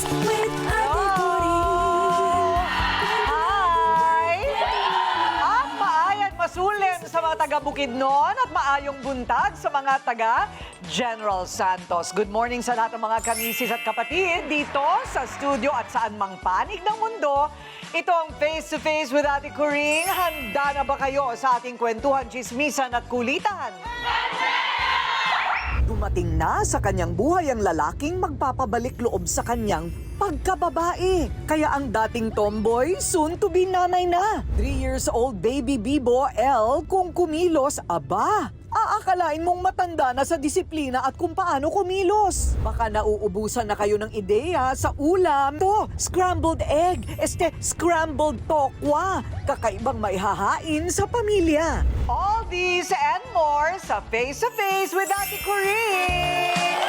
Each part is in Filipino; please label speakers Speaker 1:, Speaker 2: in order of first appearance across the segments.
Speaker 1: with Ate
Speaker 2: Hi! At maayan masulim sa mga taga Bukidnon at maayong buntag sa mga taga General Santos. Good morning sa lahat ng mga kamisis at kapatid dito sa studio at saan mang panig ng mundo. Ito ang Face to Face with Ate Coring. Handa na ba kayo sa ating kwentuhan, chismisan at kulitan? Dumating na sa kanyang buhay ang lalaking magpapabalik loob sa kanyang pagkababae. Kaya ang dating tomboy, soon to be nanay na. 3 years old baby Bibo L kung kumilos, aba. Aakalain mong matanda na sa disiplina at kung paano kumilos. Baka nauubusan na kayo ng ideya sa ulam. To, scrambled egg, scrambled tokwa. Kakaibang maihahain sa pamilya. All these and more sa Face to Face with Ate Coring.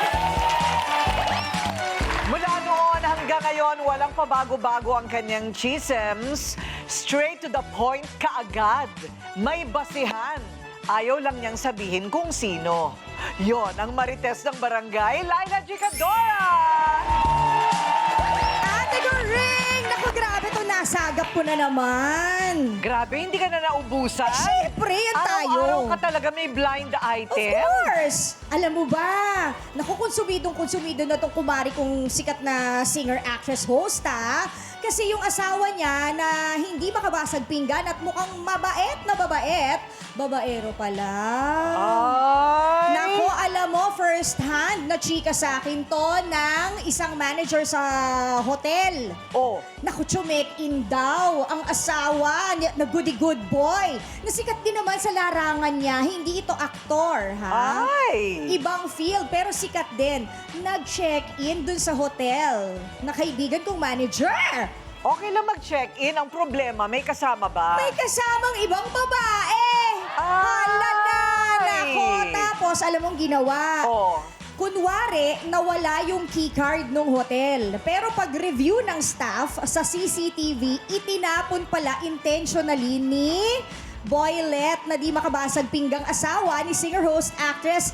Speaker 2: Mula noon hanggang ngayon, walang pabago-bago ang kanyang chisms. Straight to the point kaagad. May basihan. Ayaw lang niyang sabihin kung sino. Yon ang marites ng barangay, Laila Chicadora!
Speaker 1: Ate Coring! Naku, grabe to, nasagap ko na naman.
Speaker 2: Grabe, hindi ka na naubusan?
Speaker 1: Siyempre, yan tayo.
Speaker 2: Araw-araw ka talaga may blind
Speaker 1: Of
Speaker 2: item.
Speaker 1: course! Alam mo ba, naku, konsumido na tong kumari kong sikat na singer, actress, host, ha? Kasi yung asawa niya na hindi makabasag pinggan at mukhang mabait na babait, babaero pala.
Speaker 2: Ay!
Speaker 1: Naku, alam mo, first hand na chika sa akin to ng isang manager sa hotel.
Speaker 2: Oh,
Speaker 1: Naku, chumek-in daw ang asawa na goody-good boy. Nasikat din naman sa larangan niya, hindi ito aktor, ha?
Speaker 2: ay!
Speaker 1: Ibang field, pero sikat din. Nag-check-in dun sa hotel na kaibigan kong manager.
Speaker 2: Okay lang mag-check-in. Ang problema, may kasama ba?
Speaker 1: May kasamang ibang babae. Hala na! Nako, tapos alam mong ginawa.
Speaker 2: Oh.
Speaker 1: Kunwari, nawala yung keycard ng hotel. Pero pag-review ng staff sa CCTV, itinapon pala intentionally ni Boylet na di makabasag pinggang asawa ni singer-host-actress.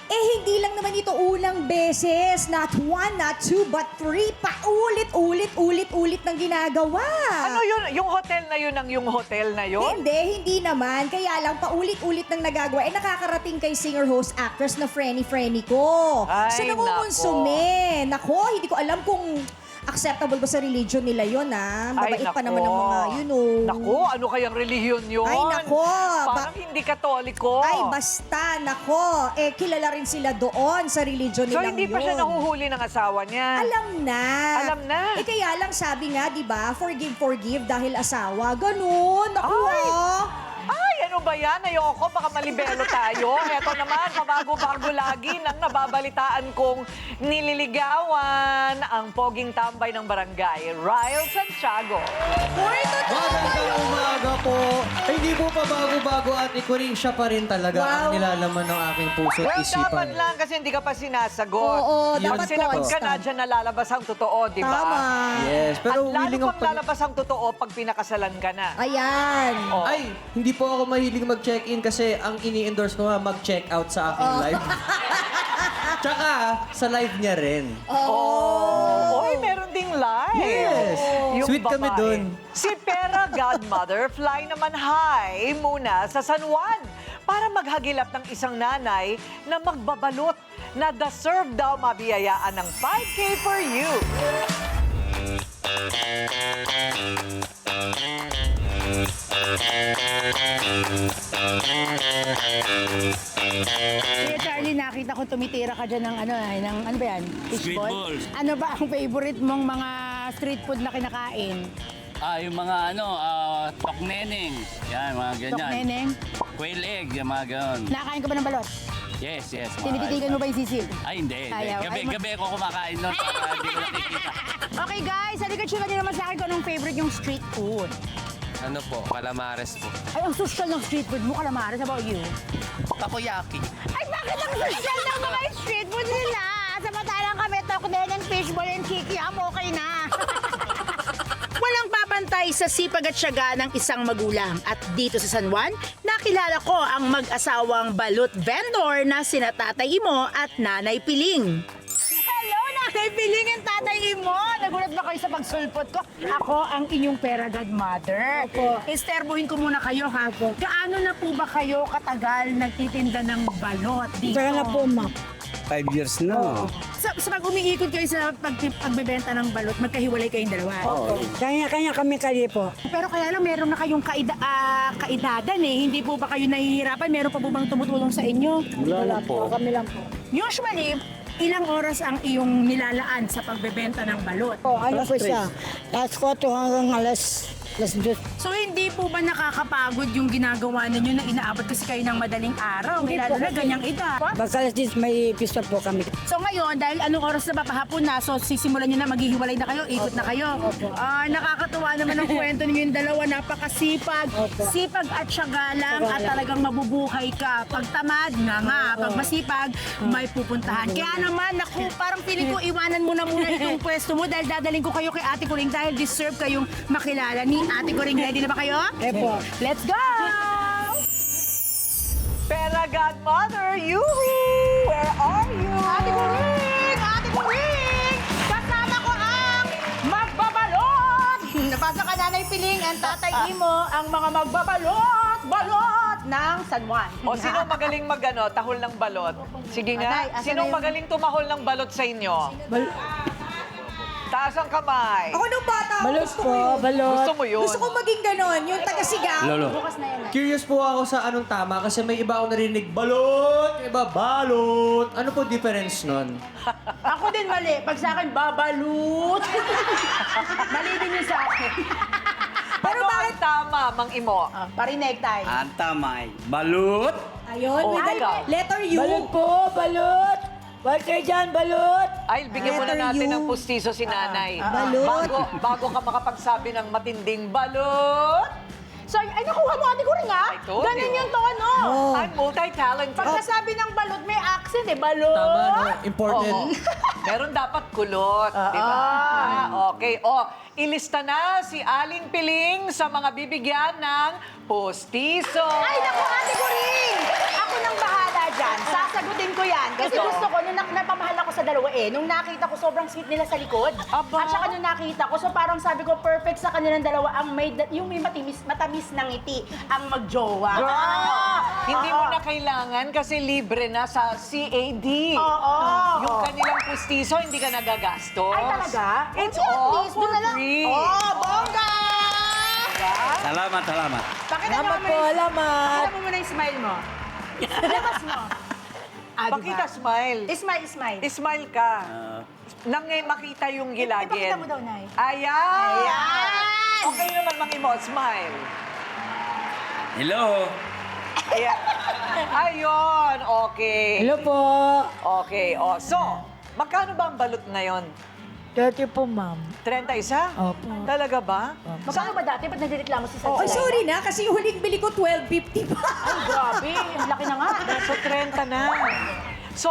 Speaker 1: Eh, hindi lang naman ito unang beses. Not one, not two, but three. Paulit-ulit nang ginagawa.
Speaker 2: Ano yun? Yung hotel na yun ang yung hotel na yun?
Speaker 1: Hindi naman. Kaya lang, paulit-ulit nang nagagawa. Eh, nakakarating kay singer-host-actress na Frenny ko.
Speaker 2: Ay,
Speaker 1: So, nangungonsume. Nako, hindi ko alam kung acceptable ba sa religion nila yun, ha? Mabait pa naman ang mga,
Speaker 2: Naku, ano kayang relihiyon yun?
Speaker 1: Ay, nako.
Speaker 2: Parang hindi katoliko.
Speaker 1: Ay, basta, nako. Eh, kilala rin sila doon sa religion
Speaker 2: So,
Speaker 1: nilang
Speaker 2: hindi pa siya
Speaker 1: yun.
Speaker 2: nahuhuli ng asawa niya?
Speaker 1: Alam na.
Speaker 2: Alam na.
Speaker 1: Eh, kaya lang sabi nga, di ba, forgive dahil asawa. Ganun. Naku,
Speaker 2: Ay.
Speaker 1: ah.
Speaker 2: Ay, ano ba yan? Ayoko, baka malibelo tayo. Eto naman, pabago-bago lagi nang nababalitaan kong nililigawan ang poging tambay ng barangay, Ryle Santiago.
Speaker 1: Hoy, totoo ba
Speaker 3: Magandang
Speaker 1: yun?
Speaker 3: umaga po. Ay, hindi po pa bago-bago at ikuring siya pa rin talaga
Speaker 1: Wow.
Speaker 3: ang nilalaman ng aking puso at
Speaker 2: Well,
Speaker 3: isipan.
Speaker 2: dapat lang kasi hindi ka pa sinasagot.
Speaker 1: Oo,
Speaker 3: Yun
Speaker 1: dapat
Speaker 2: Pag sinagot ka na,
Speaker 1: constant.
Speaker 2: dyan nalalabas ang totoo, di ba?
Speaker 1: Tama.
Speaker 3: Yes, pero
Speaker 2: At lalo
Speaker 3: willing
Speaker 2: pang lalabas ang totoo pag pinakasalan ka na.
Speaker 1: Ayan.
Speaker 2: Oh.
Speaker 3: Ay, hindi po ako mahilig mag-check-in kasi ang ini-endorse ko nga mag-check-out sa aking live. Tsaka, sa live niya rin.
Speaker 2: Oh, oy, meron ding live.
Speaker 3: Yes. Sweet kami
Speaker 2: babae.
Speaker 3: dun.
Speaker 2: Si Pera Godmother fly naman high muna sa San Juan para maghagilap ng isang nanay na magbabalot na deserve daw mabiyayaan ng 5K for you.
Speaker 4: Kaya Charlie, nakita ko tumitira ka dyan ng ano ba yan?
Speaker 5: Street
Speaker 4: Fishball?
Speaker 5: balls.
Speaker 4: Ano ba ang favorite mong mga street food na kinakain?
Speaker 5: Yung mga tokneneng. Yan, mga ganyan.
Speaker 4: Tokneneng?
Speaker 5: Quail egg, yung mga ganon.
Speaker 4: Nakakain ka ba ng balot?
Speaker 5: Yes. mga-
Speaker 4: Tinititigan mo ba yung sisig?
Speaker 5: Ay, hindi.
Speaker 4: Ayaw.
Speaker 5: Gabi ako kumakain nun para hindi ko nakikita.
Speaker 4: Okay guys, halika chika niyo naman sa akin kung anong favorite yung street food.
Speaker 6: Ano po? Calamares po.
Speaker 4: Ay, ang social ng street food mo, Calamares. How about you?
Speaker 6: Takoyaki.
Speaker 4: Ay, bakit ang social ng mga street food nila? Samantalang kami, tokneneng, fishball, and kikiam, okay na.
Speaker 7: Walang babantay sa sipag at tiyaga ng isang magulang. At dito sa San Juan, nakilala ko ang mag-asawang balut vendor na sina Tatay Imo at Nanay Piling.
Speaker 4: Hello,
Speaker 7: Nanay Piling and Tatay Imo. Nagulat ba kayo sa pagsulpot ko? Ako ang inyong pera godmother. Isterbohin ko muna kayo, ha? Gaano na po ba kayo katagal nagtitinda ng balot dito?
Speaker 8: Tagal na po, ma'am.
Speaker 9: 5 years na.
Speaker 7: Sa pag umiikot kayo sa pagbebenta ng balot, magkahiwalay kayong dalawa.
Speaker 8: Kanya-kanya kami po.
Speaker 7: Pero kaya lang, meron na kayong kaidadan eh. Hindi po ba kayo nahihirapan? Meron pa po bang tumutulong sa inyo?
Speaker 9: Wala na po.
Speaker 8: Kami lang po.
Speaker 7: Usually, ilang oras ang iyong nilalaan sa pagbebenta ng balot?
Speaker 8: Ano po siya? Last 4 hanggang alas 2.
Speaker 7: So hindi po ba nakakapagod yung ginagawa ninyo na inaabot kasi kayo ng madaling araw? May lalo na ganyang edad.
Speaker 8: Pagka alas 10 may pista po kami.
Speaker 7: So ngayon, dahil anong oras na ba pahapon na, so sisimulan nyo na maghihiwalay na kayo, ikot na kayo. Nakakatuwa naman ang kwento ninyo yung dalawa, napakasipag. Sipag at syaga lang at talagang mabubuhay ka. Pag tamad, nga. Pag masipag, may pupuntahan. Kaya naman, naku, parang feeling ko iwanan mo na muna itong pwesto mo dahil dadaling ko kayo kay Ate Kuring dahil deserve kayong makilala ni Ate Kuring. Ready na ba kayo?
Speaker 8: Epo.
Speaker 7: Let's go!
Speaker 2: Pera Godmother, yoo-hoo! Where are you?
Speaker 7: Ate Kuring! Ate Kuring! Kasama ko ang magbabalot! Napasa ka Nanay Piling and Tatay Imo ang mga magbabalot ng San Juan.
Speaker 2: O sino magaling tahol ng balot? Sige nga.
Speaker 7: Atay, asan
Speaker 2: Sino
Speaker 7: na yung-
Speaker 2: magaling tumahol ng balot sa inyo? Taas ang kamay.
Speaker 1: Ako nung bata,
Speaker 8: Balot
Speaker 1: gusto ko
Speaker 8: po,
Speaker 1: yun.
Speaker 8: balot.
Speaker 2: Gusto mo yun?
Speaker 1: Gusto ko maging ganon, yung taga-sigaw.
Speaker 7: Bukas na yan.
Speaker 3: Curious po ako sa anong tama kasi may iba ako narinig, balot, yung iba, balot. Ano po difference nun?
Speaker 7: Ako din mali. Pag sa akin, babalut. Mali din yun sa akin.
Speaker 2: Pero bakit tama, Mang Imo?
Speaker 7: Parinig tayo.
Speaker 9: Ang tama ay balut.
Speaker 1: Ayun,
Speaker 2: Oh,
Speaker 1: with the
Speaker 2: ikaw.
Speaker 1: letter U.
Speaker 8: Balot po, balot. Balik kayo dyan, balot.
Speaker 2: Ay, bigyan muna
Speaker 1: Letter
Speaker 2: natin
Speaker 1: U.
Speaker 2: ng pustiso si nanay.
Speaker 1: Balot.
Speaker 2: Bago ka makapagsabi ng matinding balot.
Speaker 7: So, ay nakuha mo Ate Kuring ha?
Speaker 2: I told
Speaker 7: Ganun
Speaker 2: you.
Speaker 7: yung tono.
Speaker 1: Oh.
Speaker 2: I'm multi-talented.
Speaker 7: Pag nasabi ng balot, may accent eh. Balot.
Speaker 3: Tama, no? Important.
Speaker 2: Oo. Meron dapat kulot, di ba? Okay. Ilista na si Aling Piling sa mga bibigyan ng postiso.
Speaker 7: Ay, naku, Ate Kuring! Ako nang bahala dyan. Sasagutin ko yan. Kasi
Speaker 2: Ito.
Speaker 7: gusto ko, nung napamahal ako sa dalawa nung nakita ko sobrang sweet nila sa likod.
Speaker 2: Aba.
Speaker 7: At saka nung nakita ko, so parang sabi ko, perfect sa kanilang dalawa ang yung may matamis na ngiti, ang magjowa.
Speaker 2: Girl, hindi mo na kailangan kasi libre na sa CAD.
Speaker 7: Oo.
Speaker 2: Yung kanilang pustiso, hindi ka nagagastos.
Speaker 7: Ay, talaga?
Speaker 2: It's
Speaker 7: Okay, at
Speaker 2: all
Speaker 7: least,
Speaker 2: for
Speaker 7: doon na lang.
Speaker 2: free.
Speaker 7: Oh, bongga!
Speaker 9: Salamat, salamat.
Speaker 7: Pakita
Speaker 8: Salamat
Speaker 7: mo
Speaker 8: po,
Speaker 7: muna
Speaker 8: salamat.
Speaker 7: Pakita mo muna yung smile mo. Labas mo.
Speaker 2: Pakita, smile.
Speaker 7: Smile.
Speaker 2: Smile ka. Nang makita yung gilagid.
Speaker 7: Ipakita mo daw, Nay.
Speaker 2: Ayan!
Speaker 7: Ayan!
Speaker 2: Okay naman, Mang Imo, smile.
Speaker 9: Hello.
Speaker 2: Ayan. Ayun, okay.
Speaker 8: Hello po.
Speaker 2: Okay, so, magkano ba ang balot ngayon?
Speaker 8: 30 po, ma'am.
Speaker 2: 31?
Speaker 8: Opo.
Speaker 2: Talaga ba?
Speaker 7: Magkano ba dati? Ba't nadireklamo si Sansa?
Speaker 1: Oh, sorry na, kasi yung huling bili ko 12.50 pa.
Speaker 7: Ay, grabe. Ang laki na nga.
Speaker 2: So, 30 na. So,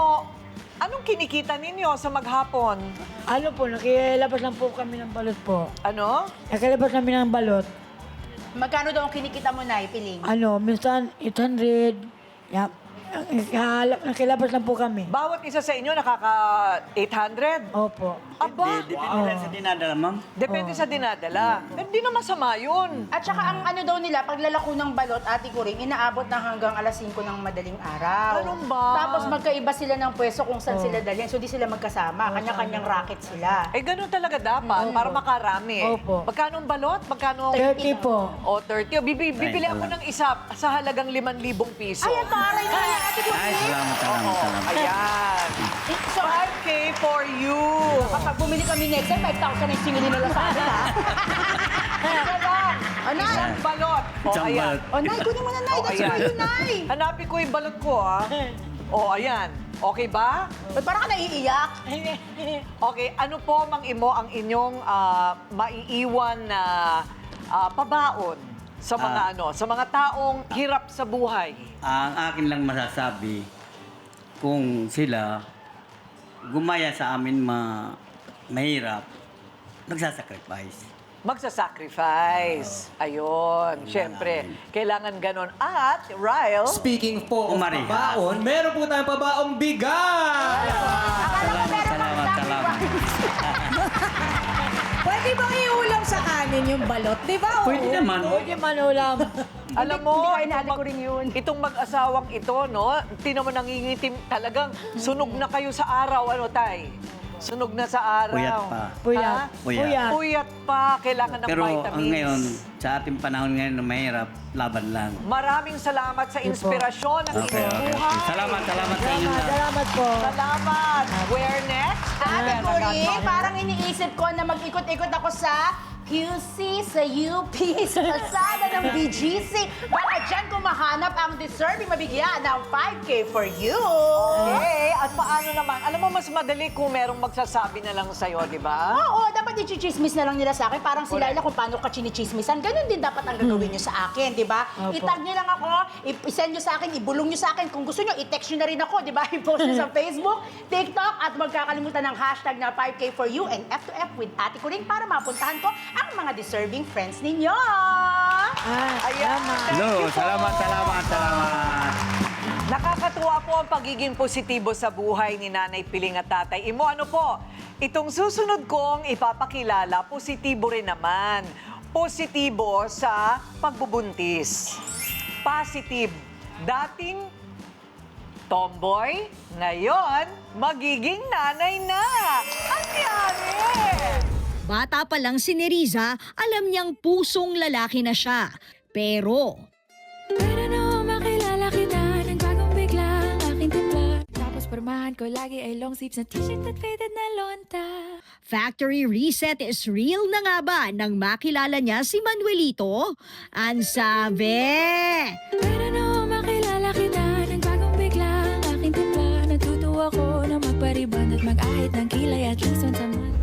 Speaker 2: anong kinikita ninyo sa maghapon?
Speaker 8: Ano po, nakilabas lang po kami ng balot po.
Speaker 2: Ano?
Speaker 8: Nakilabas namin ng balot.
Speaker 7: Magkano daw ang kinikita mo, Nay, Piling?
Speaker 8: Ano, minsan 800. Yap. Nakilabas lang po kami.
Speaker 2: Bawat isa sa inyo nakaka 800?
Speaker 8: Opo.
Speaker 2: Aba,
Speaker 9: Depende lang sa dinadala, ma'am.
Speaker 2: depende sa dinadala. Hindi na masama yun.
Speaker 7: At saka ang ano daw nila, paglalako ng balot, Ate Kuring, inaabot na hanggang alas 5 ng madaling araw.
Speaker 2: Ganun ba?
Speaker 7: Tapos magkaiba sila ng pwesto kung saan sila dalhin. So di sila magkasama. Kanya-kanyang racket sila.
Speaker 2: Eh, ganun talaga dapat, para makarami.
Speaker 8: Opo.
Speaker 2: Magkano ang balot? Magkano?
Speaker 8: 30 po.
Speaker 2: O, 30. Bibili ako ng isa sa halagang 5,000 piso.
Speaker 7: Ay, ang taray na yan, Ate Kuring.
Speaker 9: Ay, salamat, salamat, salamat.
Speaker 2: Ayan.
Speaker 7: So,
Speaker 2: 5K for you.
Speaker 7: kapag bumili kami next time, 5,000 yung singilin nila sa akin, ha?
Speaker 2: Isa lang.
Speaker 7: O, Nay.
Speaker 2: Isang balot. O,
Speaker 9: Isang
Speaker 2: ayan.
Speaker 9: balot.
Speaker 7: O, Nay, kunin mo na, Nay.
Speaker 2: O,
Speaker 7: That's
Speaker 2: ayan.
Speaker 7: for you, Nay.
Speaker 2: Hanapin ko yung balot ko, ha? O, ayan. Okay ba?
Speaker 7: Ba't parang ka naiiyak?
Speaker 2: Okay, ano po, Mang Imo, ang inyong maiiwan na pabaon sa mga sa mga taong hirap sa buhay?
Speaker 9: Ang akin lang masasabi, kung sila gumaya sa amin mahirap, nagsasacrifice.
Speaker 2: Magsasacrifice. Ayun, syempre. Kailangan ganon. At, Ryle,
Speaker 3: Speaking po of
Speaker 9: Umari.
Speaker 3: pabaon, meron po tayong pabaong bigas!
Speaker 7: Akala ko meron
Speaker 9: Salamat,
Speaker 7: pang
Speaker 9: salamat.
Speaker 1: Pwede bang iulam sa kanin yung balot? Di ba?
Speaker 9: Pwede naman.
Speaker 8: Pwede man ulam.
Speaker 2: Alam mo,
Speaker 7: hindi ka ko rin yun.
Speaker 2: itong mag-asawang ito, no? Tinan mo nangingitim talagang sunog na kayo sa araw, ano, Tay? Sunog na sa araw.
Speaker 9: Puyat pa.
Speaker 8: Puyat.
Speaker 2: Ha?
Speaker 9: Puyat.
Speaker 2: Puyat pa. Kailangan ng
Speaker 9: Pero
Speaker 2: vitamins.
Speaker 9: ang ngayon, sa ating panahon ngayon na mahirap, laban lang.
Speaker 2: Maraming salamat sa inspirasyon ng
Speaker 9: Okay,
Speaker 2: inyong
Speaker 9: okay.
Speaker 2: buhay.
Speaker 9: Salamat sa inyo na.
Speaker 8: Salamat po.
Speaker 2: Salamat. Where next?
Speaker 7: Ate Cori, parang iniisip ko na mag-ikot-ikot ako sa QC, sa UP, sa kalsada ng BGC. Baka dyan ko mahanap ang deserving mabigyan ng 5K for you.
Speaker 2: Okay. At paano naman? Alam mo, mas madali kung merong magsasabi na lang sa'yo, di ba?
Speaker 7: Oo, dapat i-chismis na lang nila sa akin. Parang sila kung paano ka chinichismisan. Ganun din dapat ang gagawin nyo sa akin, di ba? I-tag nyo lang ako, i-send nyo sa akin, ibulong nyo sa akin. Kung gusto nyo, i-text nyo na rin ako, di ba? I-post nyo sa Facebook, TikTok, at magkakalimutan ng hashtag na 5K for you and F2F with Ate Kuring para mapuntahan ko ang mga deserving friends ninyo.
Speaker 2: Ayan.
Speaker 9: Hello, salamat.
Speaker 2: Nakakatuwa po ang pagiging positibo sa buhay ni Nanay Piling at Tatay Imo. Ano po? Itong susunod kong ipapakilala, positibo rin naman. Positibo sa pagbubuntis. Positive. Dating tomboy, ngayon magiging nanay na. Ang yari!
Speaker 1: Bata pa lang si Neriza, alam niyang pusong lalaki na siya. Pero
Speaker 10: Pero no, makilala kita ng bagong bigla ang aking timpla. Tapos pormahan ko lagi ay long sleeves na t-shirt at faded na lonta.
Speaker 1: factory reset is real na nga ba nang makilala niya si Manuelito? Ang sabi!
Speaker 10: Pero no, makilala kita ng bagong bigla ang aking timpla. Natutuwa ko na magpariban at mag-ahit ng kilay at least once a month.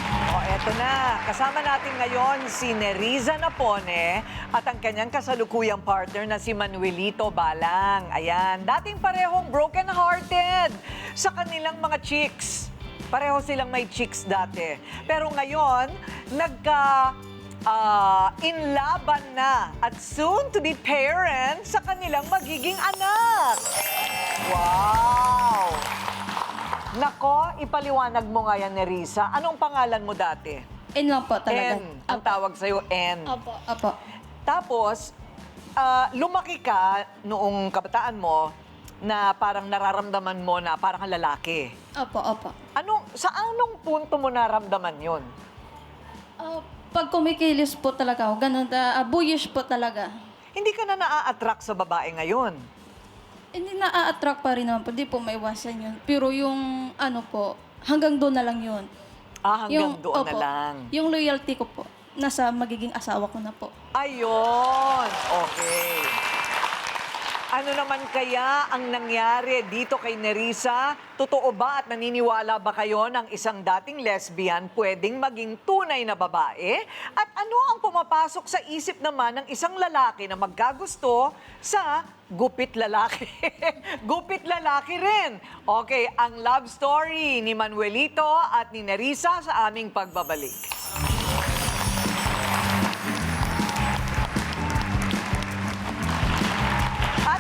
Speaker 2: O, eto na. Kasama natin ngayon si Neriza Napone at ang kanyang kasalukuyang partner na si Manuelito Balang. Ayan, dating parehong broken-hearted sa kanilang mga chicks. Pareho silang may chicks dati. Pero ngayon, inlaban na at soon to be parents sa kanilang magiging anak. Wow! Nako, ipaliwanag mo nga yan, Nerissa. Anong pangalan mo dati?
Speaker 11: N lang po talaga.
Speaker 2: N. Ang tawag sa'yo, N.
Speaker 11: Opo. Opo.
Speaker 2: Tapos, lumaki ka noong kabataan mo na parang nararamdaman mo na parang lalaki.
Speaker 11: Opo.
Speaker 2: Sa anong punto mo naramdaman yun?
Speaker 11: Pag kumikilos po talaga ako, ganun, buyish po talaga.
Speaker 2: Hindi ka na naa-attract sa babae ngayon.
Speaker 11: Hindi na-attract pa rin naman po, di po maiwasan yun. Pero yung hanggang doon na lang yun.
Speaker 2: Hanggang doon na lang.
Speaker 11: Yung loyalty ko po, nasa magiging asawa ko na po.
Speaker 2: Ayun! Okay. Ano naman kaya ang nangyari dito kay Nerissa? Totoo ba at naniniwala ba kayo ng isang dating lesbian pwedeng maging tunay na babae? At ano ang pumapasok sa isip naman ng isang lalaki na magkagusto sa gupit lalaki? Gupit lalaki rin. Okay, ang love story ni Manuelito at ni Nerissa sa aming pagbabalik.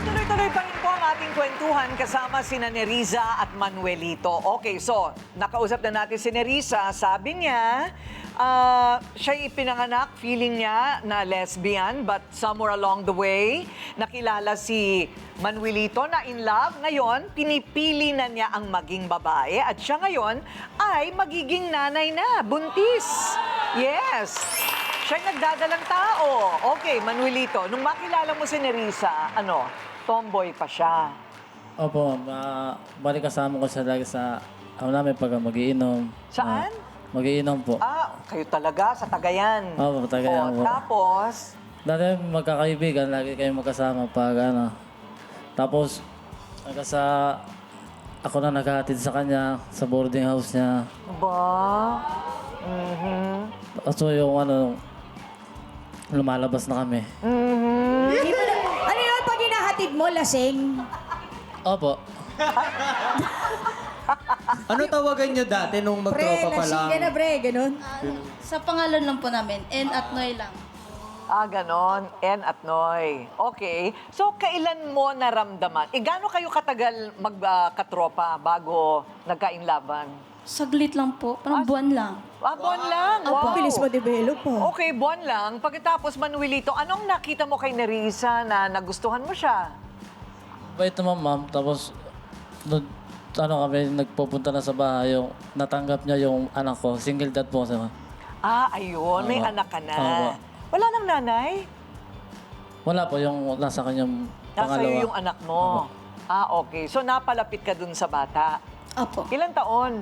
Speaker 2: Tuloy-tuloy pa rin po ang ating kwentuhan kasama si Neriza at Manuelito. Okay, so, nakausap na natin si Neriza. Sabi niya, siya ipinanganak, feeling niya na lesbian, but somewhere along the way, nakilala si Manuelito na in love. Ngayon, pinipili na niya ang maging babae at siya ngayon ay magiging nanay na, buntis. Yes! Siya'y nagdadalang tao. Okay, Manuelito, nung makilala mo si Neriza, tomboy pa siya.
Speaker 3: Opo, balik kasama ko siya lagi sa namin pag magiinom.
Speaker 2: Saan?
Speaker 3: Magiinom po.
Speaker 2: Kayo talaga sa Tagayan.
Speaker 3: Opo, Tagayan po.
Speaker 2: Tapos,
Speaker 3: Dati magkakaibigan, lagi kayong magkasama pag Tapos, ako na naghahatid sa kanya, sa boarding house niya.
Speaker 2: ba?
Speaker 3: So yung lumalabas na kami.
Speaker 1: Ano yun pag hinahatid mo, lasing?
Speaker 3: Opo. Ano tawagan niyo dati nung magtropa pa
Speaker 1: lasing
Speaker 3: lang?
Speaker 1: ka na, bre, ganun.
Speaker 11: Sa pangalan lang po namin, N at Noy lang.
Speaker 2: Ganon. N at Noy. Okay. So, kailan mo naramdaman? Gaano kayo katagal magkatropa bago nagkainlaban?
Speaker 11: Saglit lang po, parang buwan lang.
Speaker 2: Buwan lang. Wow.
Speaker 1: Bilis mo develop po.
Speaker 2: Okay, buwan lang. Pagkatapos, Manuelito, anong nakita mo kay Nerissa na nagustuhan mo siya?
Speaker 3: Bait naman, ma'am. Tapos, kami, nagpupunta na sa bahay, yung natanggap niya yung anak ko. Single dad po siya.
Speaker 2: Ayun. May
Speaker 3: Opo.
Speaker 2: anak ka na.
Speaker 3: Opo.
Speaker 2: Wala nang nanay?
Speaker 3: Wala po, yung nasa kanyang
Speaker 2: Nasa
Speaker 3: pangalawa.
Speaker 2: iyo yung anak mo. Okay. So, napalapit ka dun sa bata.
Speaker 11: Opo.
Speaker 2: Ilang taon?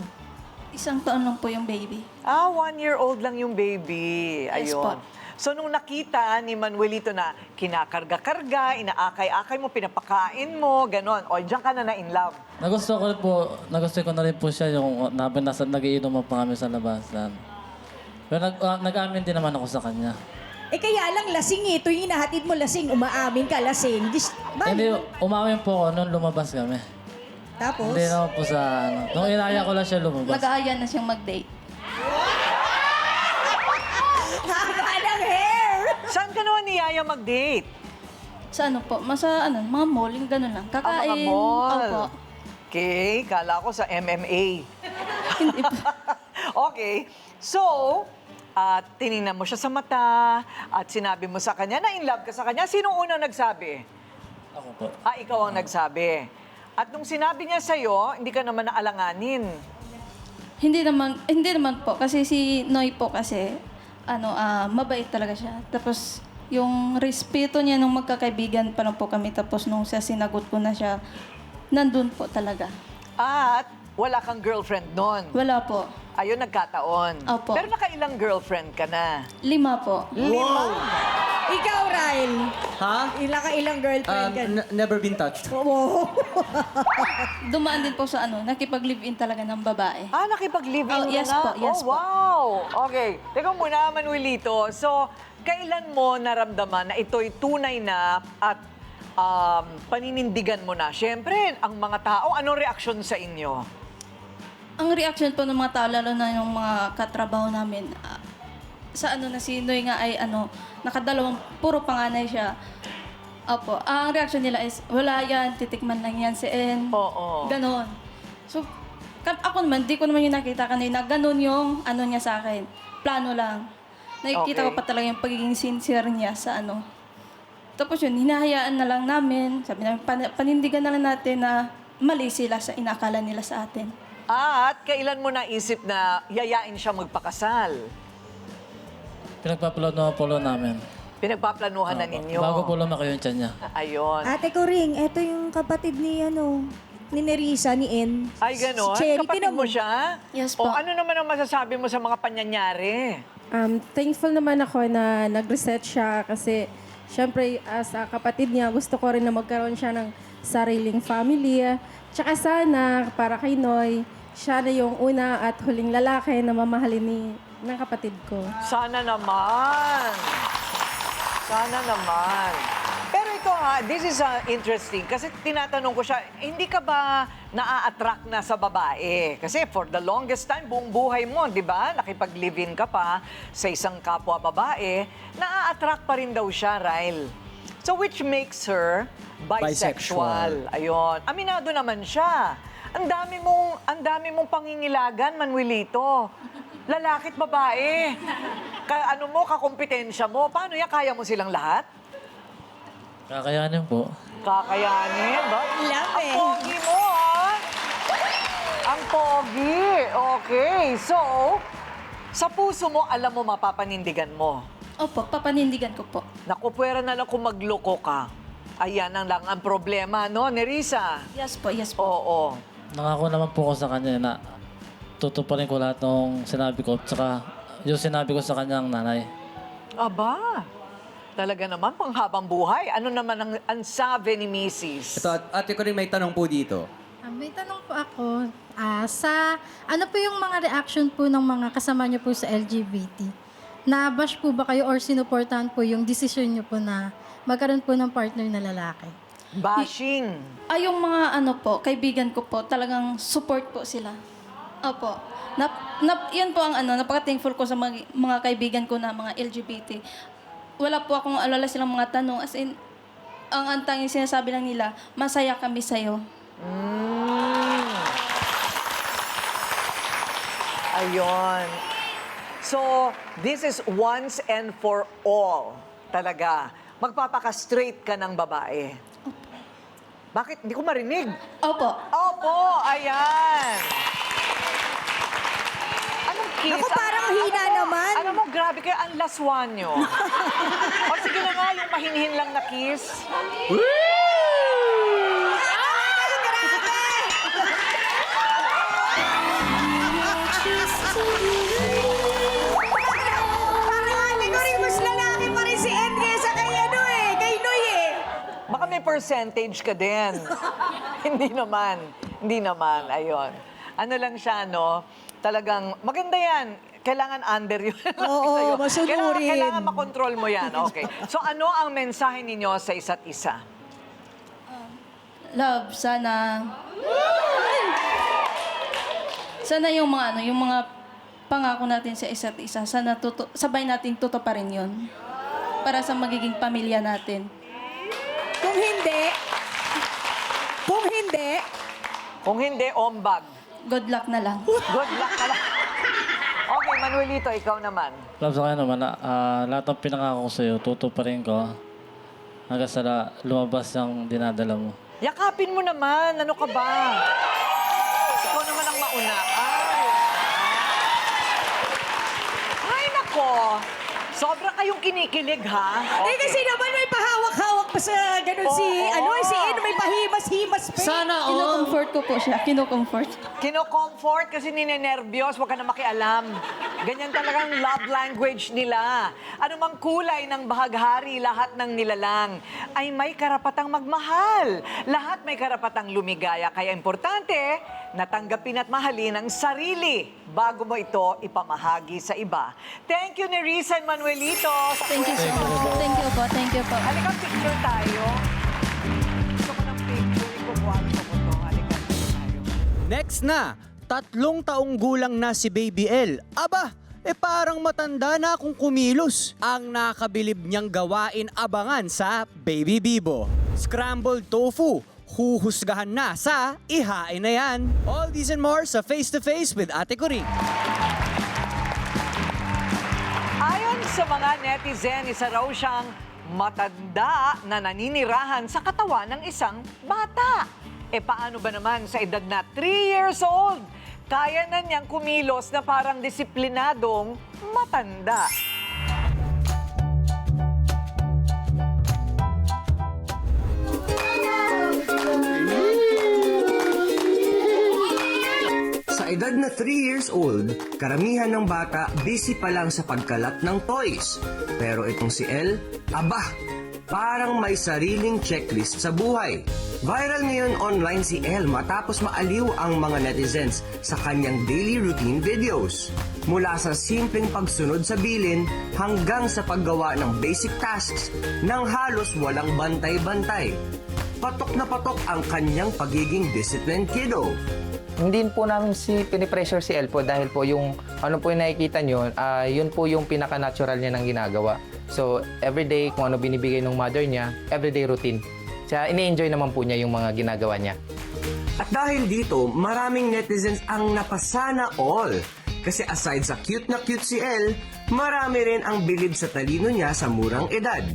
Speaker 11: 1 taon lang po yung baby.
Speaker 2: 1-year-old lang yung baby.
Speaker 11: Yes
Speaker 2: Ayun.
Speaker 11: po.
Speaker 2: So, nung nakita ni Manuelito na kinakarga-karga, inaakay-akay mo, pinapakain mo, ganon. O, diyan ka na in love.
Speaker 3: Nagusto ko na rin po siya yung nagiinom pa kami sa labasan. Pero nag-amin din naman ako sa kanya.
Speaker 1: Kaya lang lasing eh. Ito yung hinahatid mo lasing, umaamin ka lasing.
Speaker 3: Hindi, umamin po ako nung lumabas kami.
Speaker 1: Tapos?
Speaker 3: Hindi naman po sa Nung inaya ko lang siya lumabas.
Speaker 11: Nag-aaya na siyang mag-date.
Speaker 1: Haba ng hair!
Speaker 2: Saan ka naman niyaya mag-date?
Speaker 11: Sa ano po, mga mall, yung gano'n lang. Kakain.
Speaker 2: Mga mall.
Speaker 11: Opo.
Speaker 2: Okay, kala ko sa MMA.
Speaker 11: Hindi po.
Speaker 2: Okay, so, tinignan mo siya sa mata at sinabi mo sa kanya na in love ka sa kanya. Sinong unang nagsabi?
Speaker 3: Ako po.
Speaker 2: Ikaw ang nagsabi. At nung sinabi niya sa'yo, hindi ka naman naalanganin.
Speaker 11: Hindi naman po. Kasi si Noy po kasi, mabait talaga siya. Tapos, yung respeto niya nung magkakaibigan pa lang po kami. Tapos, nung siya sinagot ko na siya, nandun po talaga.
Speaker 2: At wala kang girlfriend noon.
Speaker 11: Wala po.
Speaker 2: Ayun, nagkataon.
Speaker 11: Opo.
Speaker 2: Pero nakailang girlfriend ka na?
Speaker 11: 5 po.
Speaker 1: Ikaw, Ryle.
Speaker 3: Ha?
Speaker 1: Ilang girlfriend ka.
Speaker 3: Never been touched.
Speaker 1: Wow.
Speaker 11: Dumaan din po sa nakipag-live-in talaga ng babae.
Speaker 2: Nakipag-live-in
Speaker 11: Oh,
Speaker 2: ka
Speaker 11: yes
Speaker 2: na?
Speaker 11: po, yes
Speaker 2: oh,
Speaker 11: po.
Speaker 2: wow. Okay. Teka muna, Manuelito. So, kailan mo naramdaman na ito'y tunay na at paninindigan mo na? Siyempre, ang mga tao, anong reaksyon sa inyo?
Speaker 11: Ang reaction po ng mga tao, lalo na yung mga katrabaho namin, sa na si Noy nga ay nakadalawang, puro panganay siya. Opo. Ang reaction nila is, wala yan, titikman lang yan si En.
Speaker 2: Oo.
Speaker 11: Ganon. So, ako naman, di ko naman yung nakita kanina, ganon yung niya sa akin. Plano lang. Nakikita ko pa talaga yung pagiging sincere niya sa Tapos yun, hinahayaan na lang namin. Sabi namin, panindigan na lang natin na mali sila sa inakala nila sa atin.
Speaker 2: At kailan mo naisip na yayain siya magpakasal?
Speaker 3: Pinagpaplano po namin.
Speaker 2: Pinagpaplanuhan na ninyo.
Speaker 3: Bago po lumaki yung tiyan niya.
Speaker 2: Ayun.
Speaker 1: Ate ko ring, eto yung kapatid ni ni Nerissa, ni En.
Speaker 2: Ay, ganon?
Speaker 1: Si Cherry,
Speaker 2: Kapatid
Speaker 1: tinan
Speaker 2: mo siya?
Speaker 11: Yes
Speaker 2: O
Speaker 11: po.
Speaker 2: ano naman ang masasabi mo sa mga panyanyari?
Speaker 12: Thankful naman ako na nag-reset siya kasi syempre as a kapatid niya, gusto ko rin na magkaroon siya ng sariling family. Tsaka sana, para kay Noy, siya na yung una at huling lalaki na mamahalin ng kapatid ko.
Speaker 2: Sana naman. Sana naman. Pero ito this is interesting kasi tinatanong ko siya, hindi ka ba naa-attract na sa babae? Kasi for the longest time, buong buhay mo, di ba? Nakipag-live-in ka pa sa isang kapwa babae, naa-attract pa rin daw siya, Ryle. So which makes her bisexual. Ayun. Aminado naman siya. Ang dami mong pangingilagan, Manuelito. Lalaki't babae. Kakompetensya mo. Paano yan? Kaya mo silang lahat?
Speaker 3: Kakayanin po.
Speaker 2: Kakayanin, ba?
Speaker 1: Love
Speaker 2: Ang
Speaker 1: it.
Speaker 2: pogi mo, ha? Ang pogi. Okay. So, sa puso mo, alam mo, mapapanindigan mo.
Speaker 11: Opo, papanindigan ko po.
Speaker 2: Naku, pwera na lang kung magloko ka. Ayan lang ang problema, no, Nerissa?
Speaker 11: Yes po, yes po.
Speaker 2: Oo.
Speaker 3: Nangako naman po ko sa kanya na tutuparin ko lahat ng sinabi ko. Tsaka yung sinabi ko sa kanyang nanay.
Speaker 2: Aba, talaga naman, panghabang buhay. Ano naman ang sabi ni Mrs.?
Speaker 3: Ito, ate ko rin may tanong po dito.
Speaker 12: May tanong po ako. Ano po yung mga reaction po ng mga kasama niyo po sa LGBT? Na-bash po ba kayo or sinuportahan po yung decision niyo po na magkaroon po ng partner na lalaki?
Speaker 2: Bashing.
Speaker 11: Yung mga kaibigan ko po, talagang support po sila. Opo. Yun po ang napaka-thankful ko sa mga kaibigan ko na mga LGBT. Wala po akong alala silang mga tanong. As in, ang tanging sinasabi lang nila, masaya kami sa'yo.
Speaker 2: Ayun. So, this is once and for all. Talaga. Magpapaka-straight ka ng babae. Bakit? Hindi ko marinig.
Speaker 11: Opo.
Speaker 2: Opo, ayan. Anong kiss?
Speaker 1: Naku, parang hina naman.
Speaker 2: Alam mo, grabe kayo, ang laswan nyo. O sige na nga, yung mahinhin lang na kiss.
Speaker 1: Parang ate ko rin mas lalaki pa rin si Ed kaysa kay ano eh, kay Noy eh.
Speaker 2: Baka may percentage ka din. Hindi naman. Hindi naman. Ayun. Ano lang siya, no? Talagang, maganda yan. Kailangan under yun.
Speaker 1: Oo, masunurin.
Speaker 2: Kailangan makontrol mo yan. Okay. So, ano ang mensahe ninyo sa isa't isa?
Speaker 11: Love, sana yung mga ano, yung mga pangako natin sa isa't isa, sana sabay nating tutuparin yun. Para sa magiging pamilya natin.
Speaker 1: Kung hindi,
Speaker 2: ombag.
Speaker 11: Good luck na lang.
Speaker 2: Good luck na lang. Okay, Manuelito, ikaw naman.
Speaker 3: Love, sa kanya naman, lahat ng pinangako ko sa'yo, tutuparin ko hanggang sa lumabas yung dinadala mo.
Speaker 2: Yakapin mo naman. Ano ka ba? Ikaw naman ang mauna. Ay, nako. Sobra kayong kinikilig, ha?
Speaker 1: Eh kasi naman may pahawak-hawak pa sa ganun si, si Ed, may pahimas-himas pa.
Speaker 3: Sana
Speaker 11: Kino-comfort ko po siya. Kino-comfort.
Speaker 2: Kino-comfort kasi ninenervyos, huwag ka na makialam. Ganyan talagang love language nila. Ano mang kulay ng bahaghari, lahat ng nilalang ay may karapatang magmahal. Lahat may karapatang lumigaya. Kaya importante, natanggapin at mahalin ang sarili bago mo ito ipamahagi sa iba. Thank you, Nerissa and Manuelito.
Speaker 11: Thank you so much. Thank you po. Thank you po.
Speaker 2: Halika, picture tayo. Gusto ko ng picture. Ikukuha ko to. Halika, picture tayo.
Speaker 13: Next na, 3 taong gulang na si Baby L. Aba, parang matanda na akong kumilos. Ang nakabilib niyang gawain abangan sa Baby Bibo. Scrambled tofu, huhusgahan na sa ihain na yan. All these and more sa Face to Face with Ate Coring.
Speaker 2: Ayon sa mga netizen, isa raw siyang matanda na naninirahan sa katawan ng isang bata. Paano ba naman sa edad na 3 years old? Kaya na niyang kumilos na parang disiplinadong matanda.
Speaker 14: Sa edad na 3 years old, karamihan ng bata busy pa lang sa pagkalat ng toys. Pero itong si Elle, parang may sariling checklist sa buhay. Viral ngayon online si Elle matapos maaliw ang mga netizens sa kanyang daily routine videos. Mula sa simpleng pagsunod sa bilin hanggang sa paggawa ng basic tasks nang halos walang bantay-bantay. Patok na patok ang kanyang pagiging disciplined kiddo.
Speaker 6: Hindi po namin pinipressure si Elle po dahil po yung ano po yung nakikita nyo, yun po yung pinaka-natural niya ng ginagawa. So, everyday, kung ano binibigay ng mother niya, everyday routine. Kaya ini-enjoy naman po niya yung mga ginagawa niya.
Speaker 14: At dahil dito, maraming netizens ang napasana all. Kasi aside sa cute na cute si Elle, marami rin ang bilib sa talino niya sa murang edad.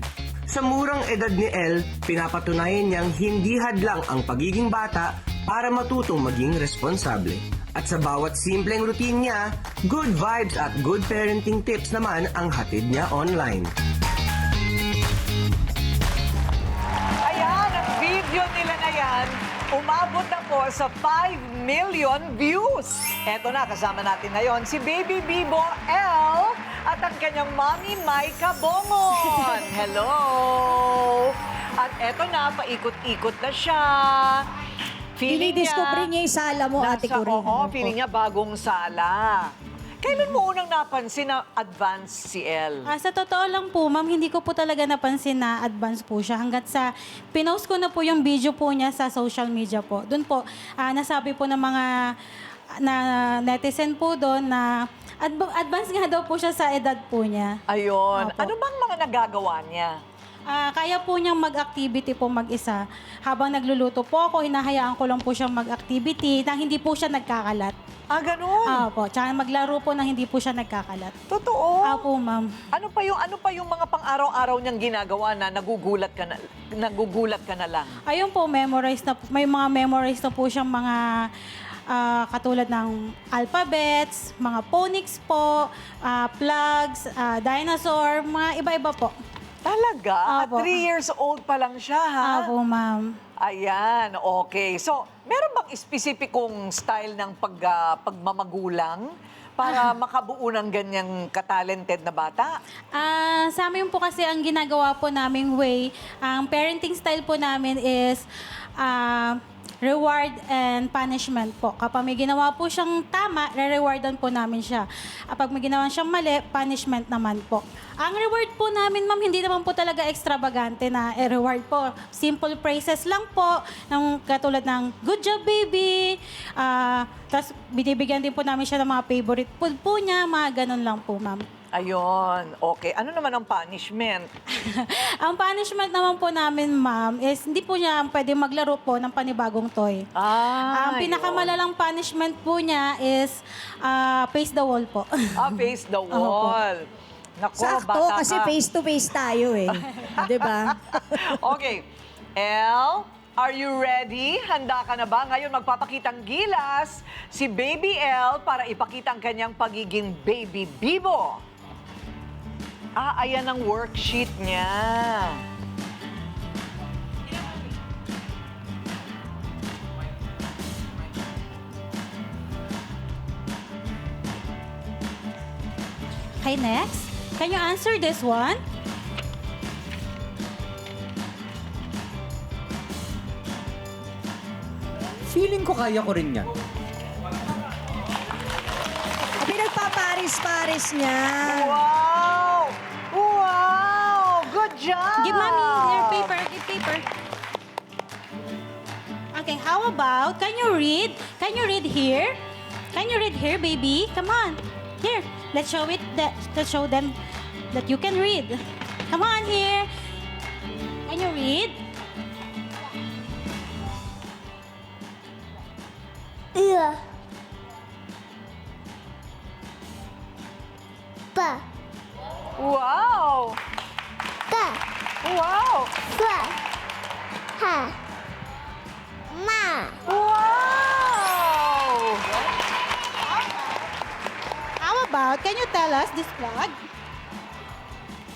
Speaker 14: Sa murang edad ni Elle, pinapatunayan niyang hindi hadlang ang pagiging bata para matutong maging responsable. At sa bawat simpleng routine niya, good vibes at good parenting tips naman ang hatid niya online.
Speaker 2: Ayan, ang video nila na yan, umabot na po sa 5 million views. Eto na, kasama natin ngayon si Baby Bibo L at ang kanyang mommy Maika Bongon. Hello! At eto na, paikot-ikot na siya.
Speaker 1: Dinidiscover niya yung sala mo, Ate Coring.
Speaker 2: Oo, feeling niya bagong sala. Kailan mo unang napansin na advanced si Elle?
Speaker 15: Sa totoo lang po, ma'am, hindi ko po talaga napansin na advanced po siya. Hanggat sa pinost ko na po yung video po niya sa social media po. Doon po, nasabi po ng mga netizen po doon na advanced nga daw po siya sa edad po niya.
Speaker 2: Ayun.
Speaker 15: Opo.
Speaker 2: Ano bang mga nagagawa niya?
Speaker 15: Kaya po niyang mag-activity po mag-isa. Habang nagluluto po ako, hinahayaan ko lang po siyang mag-activity na hindi po siya nagkakalat.
Speaker 6: Ganun?
Speaker 15: Opo, tsaka maglaro po na hindi po siya nagkakalat.
Speaker 6: Totoo?
Speaker 15: Opo, ma'am.
Speaker 6: Ano pa yung mga pang-araw-araw niyang ginagawa na nagugulat ka na lang?
Speaker 15: Ayun po, may mga memorize na po siyang mga katulad ng alphabets, mga phonics po, plugs, dinosaur, mga iba-iba po.
Speaker 6: Talaga?
Speaker 15: Opo.
Speaker 6: At 3 years old pa lang siya, ha?
Speaker 15: Opo, ma'am.
Speaker 6: Ayan, okay. So, meron bang espesipikong style ng pagmamagulang para makabuo ng ganyang katalented na bata?
Speaker 15: Sa amin po kasi ang ginagawa po naming way, ang parenting style po namin is reward and punishment po. Kapag may ginawa po siyang tama, re-rewardan po namin siya. Kapag may ginawa siyang mali, punishment naman po. Ang reward po namin, ma'am, hindi naman po talaga extravagante na reward po. Simple praises lang po, ng katulad ng, good job, baby. Tapos, binibigyan din po namin siya ng mga favorite food po niya, mga ganun lang po, ma'am.
Speaker 6: Ayun, okay. Ano naman ang punishment?
Speaker 15: Ang punishment naman po namin, ma'am, is hindi po niya pwede maglaro po ng panibagong toy. Ang pinakamalalang punishment po niya is face the wall po.
Speaker 6: Face the wall. Nako,
Speaker 1: Sakto,
Speaker 6: bata
Speaker 1: kasi
Speaker 6: ka.
Speaker 1: face-to-face tayo eh. Di ba?
Speaker 6: Okay. Elle, are you ready? Handa ka na ba? Ngayon magpapakitang gilas si Baby Elle para ipakita ang kanyang pagiging Baby Bibo. Ayan ang worksheet niya.
Speaker 15: Okay, next. Can you answer this one?
Speaker 13: Feeling ko kaya ko rin yan.
Speaker 1: Pinagpaparis-paris niya.
Speaker 6: Wow! Wow! Good job!
Speaker 15: Give mommy your paper. Give paper. Okay, how about, can you read? Can you read here? Can you read here, baby? Come on. Here, let's show them that you can read. Come on here. Can you read?
Speaker 16: Yeah. Pa.
Speaker 6: Wow!
Speaker 16: Ta.
Speaker 6: Wow!
Speaker 16: Sa. Ha. Ma.
Speaker 6: Wow!
Speaker 15: How about, can you tell us this flag?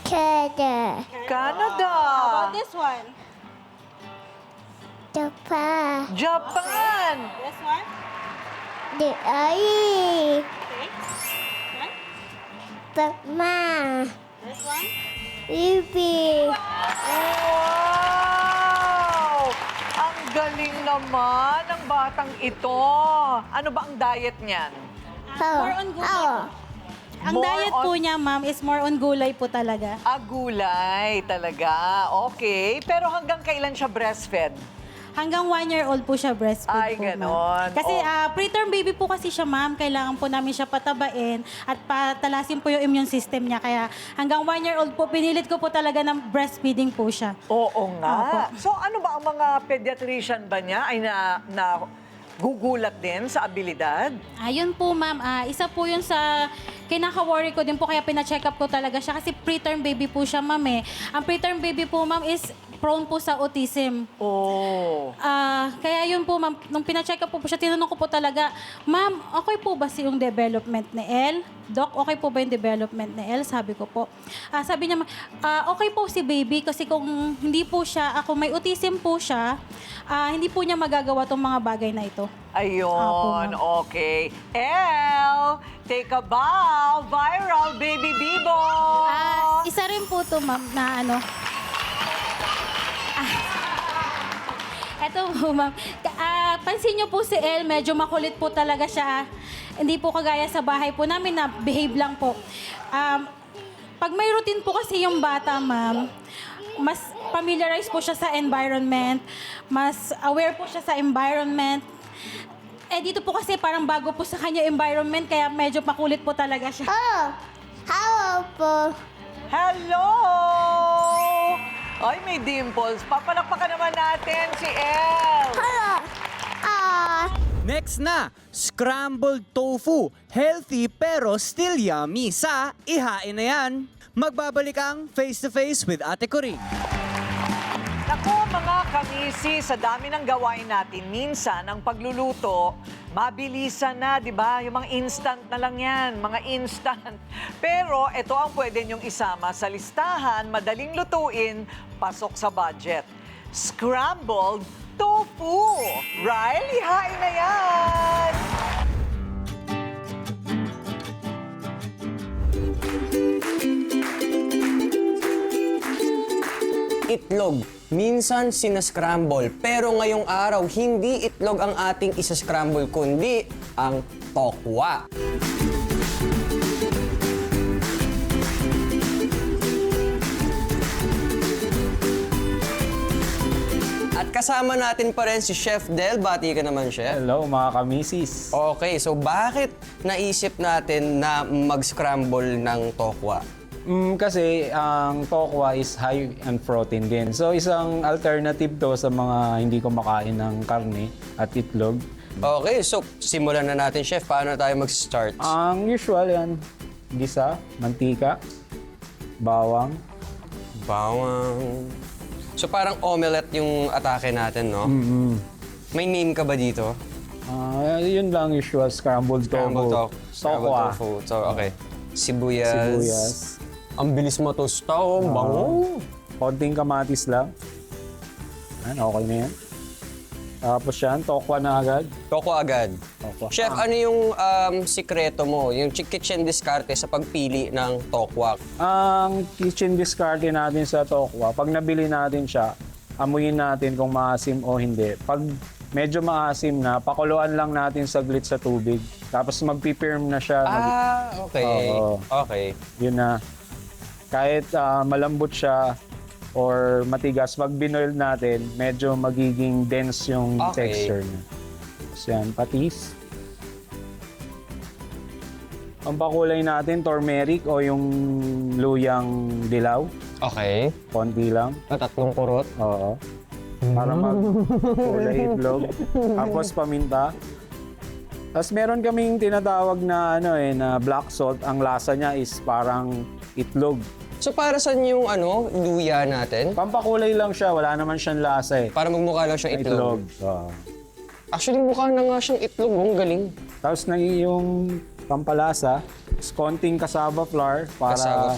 Speaker 16: Canada.
Speaker 6: Canada.
Speaker 15: How about this one?
Speaker 16: Japan.
Speaker 6: Japan.
Speaker 15: This one?
Speaker 16: Di ay.
Speaker 15: Okay. One?
Speaker 16: Pagma.
Speaker 15: This one?
Speaker 16: Bibi.
Speaker 6: Wow! Ang galing naman ng batang ito. Ano ba ang diet niyan?
Speaker 15: More on gulay po. Ang
Speaker 6: More
Speaker 15: diet po niya, ma'am, is more on gulay po talaga.
Speaker 6: Gulay talaga. Okay. Pero hanggang kailan siya breastfed?
Speaker 15: Hanggang 1 year old po siya breastfeed
Speaker 6: Ay,
Speaker 15: po,
Speaker 6: ganon.
Speaker 15: ma'am. Kasi preterm baby po kasi siya, ma'am. Kailangan po namin siya patabain at patalasin po yung immune system niya. Kaya hanggang 1 year old po, pinilit ko po talaga ng breastfeeding po siya.
Speaker 6: Oo nga.
Speaker 15: Opo.
Speaker 6: So ano ba ang mga pediatrician ba niya ay na gugulat din sa abilidad?
Speaker 15: Ayun po, ma'am. Isa po yun sa kinaka-worry ko din po kaya pina-check up ko talaga siya kasi preterm baby po siya, ma'am eh. Ang preterm baby po, ma'am, is prone po sa autism.
Speaker 6: Oh.
Speaker 15: Kaya yun po, ma'am, nung pina-check up po siya, tinanong ko po talaga, ma'am, okay po ba yung development ni Elle? Doc, okay po ba yung development ni Elle? Sabi ko po. Sabi niya, okay po si baby kasi kung hindi po siya, kung may autism po siya, hindi po niya magagawa tong mga bagay na ito.
Speaker 6: Ayun, okay. Elle, take a bow. Viral, Baby Bibo.
Speaker 15: Isa rin po to, ma'am, na ano. Eto po, ma'am. Pansin niyo po si Elle, medyo makulit po talaga siya. Hindi po kagaya sa bahay po namin na behave lang po. Pag may routine po kasi yung bata, ma'am, mas familiarize po siya sa environment, mas aware po siya sa environment. Dito po kasi parang bago po sa kanya environment, kaya medyo makulit po talaga siya.
Speaker 16: Hello po.
Speaker 6: Hello! Ay, may dimples. Papalakpakan naman natin si Elle.
Speaker 16: Hello.
Speaker 13: Next na, scrambled tofu. Healthy pero still yummy sa Ihain na Yan. Magbabalik ang Face to Face with Ate Corinne.
Speaker 2: Naku mga kamisi, sa dami ng gawain natin, minsan ang pagluluto, mabilisan na, di ba? Yung mga instant na lang yan, mga instant. Pero ito ang pwede niyong isama sa listahan, madaling lutuin, pasok sa budget. Scrambled tofu! Riley, Ihain na Yan!
Speaker 17: Itlog. Minsan sinascramble, pero ngayong araw, hindi itlog ang ating isa-scramble, kundi ang tokwa. At kasama natin pa rin si Chef Del. Bati ka naman, Chef.
Speaker 18: Hello, mga kamisis.
Speaker 17: Okay, so bakit naisip natin na mag-scramble ng tokwa?
Speaker 18: Kasi ang tokwa is high in protein din. So isang alternative to sa mga hindi kumakain ng karne at itlog.
Speaker 17: Okay, so simulan na natin, Chef. Paano tayo mag-start?
Speaker 18: Ang usual yan, gisa, mantika, bawang.
Speaker 17: Bawang. So parang omelette yung atake natin, no? May name ka ba dito?
Speaker 18: Yun lang usual, scrambled tofu. Tokwa.
Speaker 17: Tofu. So, okay. Sibuyas. Ang bilis matusta, oh. Bango.
Speaker 18: Konting kamatis lang. Okay na yan. Tapos yan, tokwa na agad.
Speaker 17: Tokwa agad.
Speaker 18: Tokwa.
Speaker 17: Chef, ano yung sikreto mo, yung kitchen diskarte sa pagpili ng tokwa?
Speaker 18: Ang kitchen diskarte natin sa tokwa, pag nabili natin siya, amuyin natin kung maasim o hindi. Pag medyo maasim na, pakuluan lang natin saglit sa tubig. Tapos magpipirm na siya.
Speaker 17: Okay. Okay.
Speaker 18: Yun na. Kahit malambot siya or matigas, pag binoil natin, medyo magiging dense yung texture niya. So yan, patis. Ang pakulay natin, turmeric o yung luyang dilaw.
Speaker 17: Okay.
Speaker 18: Konti lang.
Speaker 17: Tatlong kurot?
Speaker 18: Oo. Para mag-kulay itlog. Tapos paminta. Tapos meron kaming tinatawag na na black salt. Ang lasa niya is parang itlog.
Speaker 17: So para saan yung luya natin?
Speaker 18: Pampakulay lang siya, wala naman siyang lasa eh.
Speaker 17: Para magmukha lang siyang itlog.
Speaker 18: Actually,
Speaker 17: mukha na nga siyang itlog, ang galing.
Speaker 18: Tapos na yung pampalasa, konting cassava flour para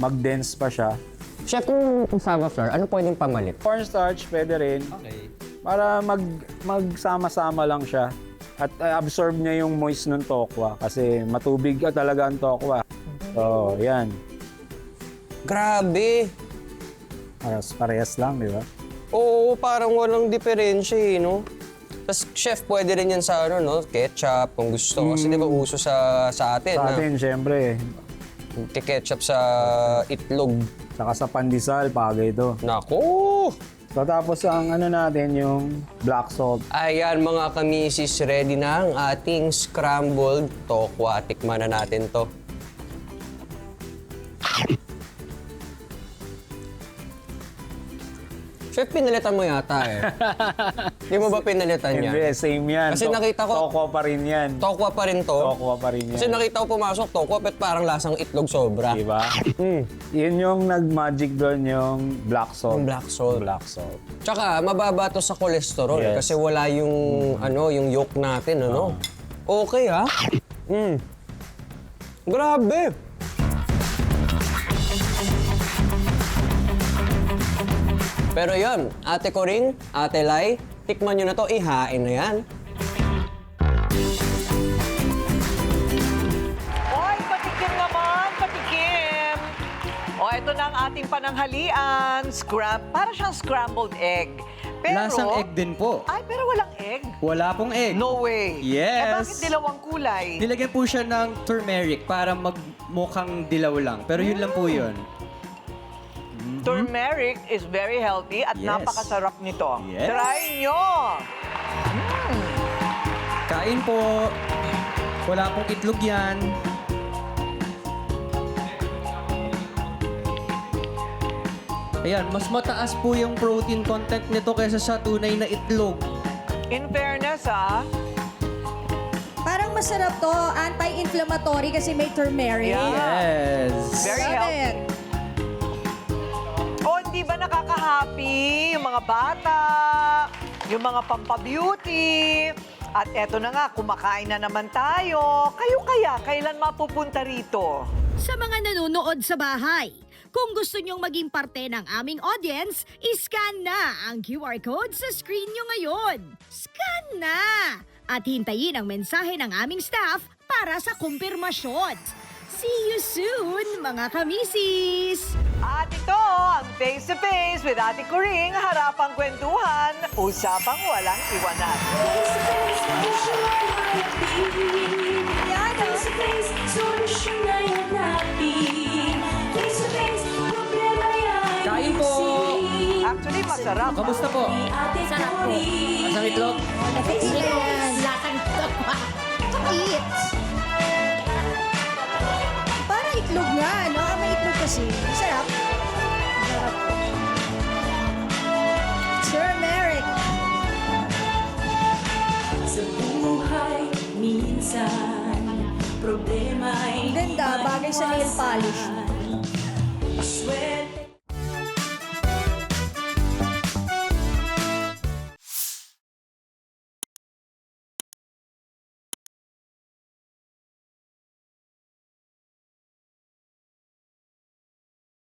Speaker 18: mag-dense pa siya.
Speaker 17: Chef, kung cassava flour, ano pwedeng pamalit?
Speaker 18: Cornstarch, pwede rin.
Speaker 17: Okay.
Speaker 18: Para magsama-sama lang siya. At absorb niya yung moist ng tokwa kasi matubig talaga ang tokwa. So, yan.
Speaker 17: Grabe!
Speaker 18: Parehas lang, di ba?
Speaker 17: Oo, parang walang diferensya no? Tapos, Chef, pwede rin yan sa ketchup kung gusto. Kasi di ba uso sa atin?
Speaker 18: Sa atin, syempre.
Speaker 17: Ketchup sa itlog.
Speaker 18: Saka sa pandesal, bagay ito.
Speaker 17: Naku!
Speaker 18: So, tapos ang natin, yung black salt.
Speaker 17: Ayan mga kamisis, ready na ang ating scrambled tokwa. Tikman na natin to. Chef, pinalitan mo yata eh. Di mo ba pinalitan yan?
Speaker 18: Hindi, same yan.
Speaker 17: Kasi nakita ko...
Speaker 18: Tokwa pa rin yan.
Speaker 17: Tokwa pa rin to?
Speaker 18: Tokwa pa rin yan.
Speaker 17: Kasi nakita ko pumasok, tokwa, pero parang lasang itlog sobra.
Speaker 18: Diba? Yun yung nag-magic doon, yung black salt.
Speaker 17: Yung black salt.
Speaker 18: Black salt.
Speaker 17: Tsaka, mababa to sa cholesterol kasi wala yung, yung yolk natin, Okay, ha? Grabe! Pero yon, Ate Corinne, Ate Lai, tikman nyo na to, ihain na yan.
Speaker 2: Oy, patikim naman, patikim! O, ito na ang ating pananghalian. Para siyang scrambled egg. Pero,
Speaker 13: Lasang egg din po.
Speaker 2: Ay, pero walang egg?
Speaker 13: Wala pong egg.
Speaker 2: No way.
Speaker 13: Yes.
Speaker 2: Bakit dilawang kulay?
Speaker 13: Nilagyan po siya ng turmeric para magmukhang dilaw lang. Pero yun lang po yun.
Speaker 2: Turmeric is very healthy at napakasarap nito.
Speaker 13: Yes.
Speaker 2: Try nyo!
Speaker 13: Kain po. Wala pong itlog yan. Ayan, mas mataas po yung protein content nito kaysa sa tunay na itlog.
Speaker 2: In fairness,
Speaker 1: masarap to. Anti-inflammatory kasi may turmeric.
Speaker 2: Yeah.
Speaker 13: Yes.
Speaker 2: Very
Speaker 1: Love
Speaker 2: healthy.
Speaker 1: it.
Speaker 2: O, hindi ba nakaka-happy yung mga bata, yung mga pampabeauty? At eto na nga, kumakain na naman tayo. Kayo kaya, kailan mapupunta rito?
Speaker 19: Sa mga nanonood sa bahay, kung gusto nyong maging parte ng aming audience, iscan na ang QR code sa screen nyo ngayon. Scan na! At hintayin ang mensahe ng aming staff para sa kumpirmasyon. See you soon, mga kamisis!
Speaker 2: At ito ang Face to Face with Ate Coring, harapang kwentuhan, usapang walang iwanan.
Speaker 1: Yan,
Speaker 3: Kain po!
Speaker 2: Actually, masarap.
Speaker 3: Kamusta po?
Speaker 15: Sarap po.
Speaker 3: Masang itlog?
Speaker 15: Lasang itlog pa.
Speaker 1: Eat. Parang itlog nga, no? May itlog kasi. Sarap. Sarap. Turmeric.
Speaker 10: Sa buhay, minsan, problema ay
Speaker 1: Ganda, bagay sa nail polish.
Speaker 10: Swerte